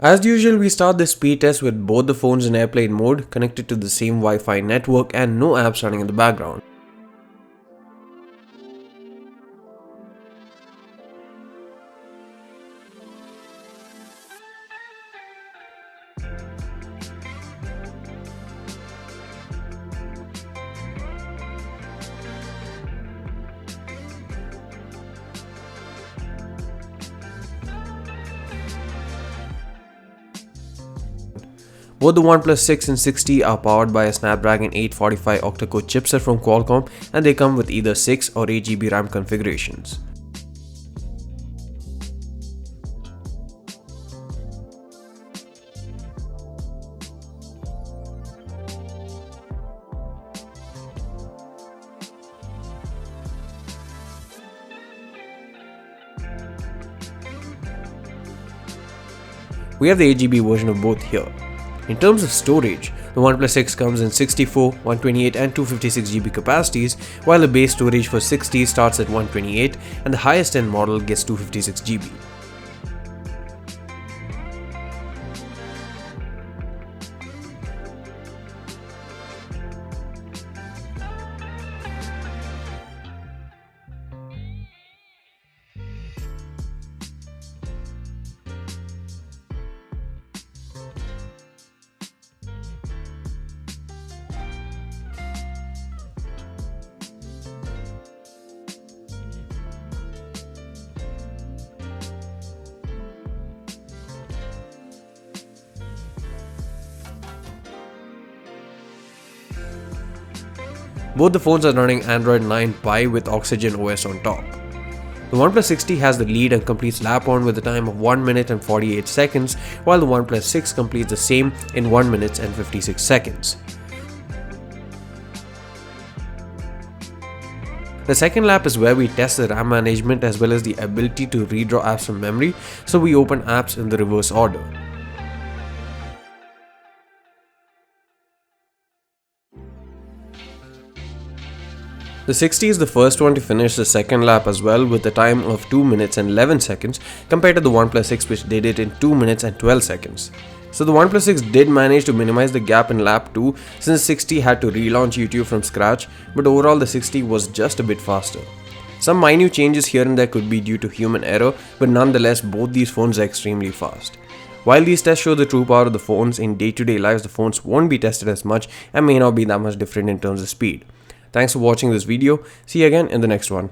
As usual, we start the speed test with both the phones in airplane mode, connected to the same Wi-Fi network and no apps running in the background. Both the OnePlus 6 and 6T are powered by a Snapdragon 845 octa-core chipset from Qualcomm, and they come with either 6 or 8GB RAM configurations. We have the 8GB version of both here. In terms of storage, the OnePlus 6 comes in 64, 128 and 256GB capacities, while the base storage for 6T starts at 128 and the highest end model gets 256GB. Both the phones are running Android 9 Pie with Oxygen OS on top. The OnePlus 6T has the lead and completes lap on with a time of 1 minute and 48 seconds, while the OnePlus 6 completes the same in 1 minute and 56 seconds. The second lap is where we test the RAM management as well as the ability to redraw apps from memory, so we open apps in the reverse order. The 6T is the first one to finish the second lap as well with a time of 2 minutes and 11 seconds compared to the OnePlus 6, which did it in 2 minutes and 12 seconds. So the OnePlus 6 did manage to minimize the gap in lap 2 since 6T had to relaunch YouTube from scratch, but overall the 6T was just a bit faster. Some minute changes here and there could be due to human error, but nonetheless both these phones are extremely fast. While these tests show the true power of the phones, in day-to-day lives the phones won't be tested as much and may not be that much different in terms of speed. Thanks for watching this video. See you again in the next one.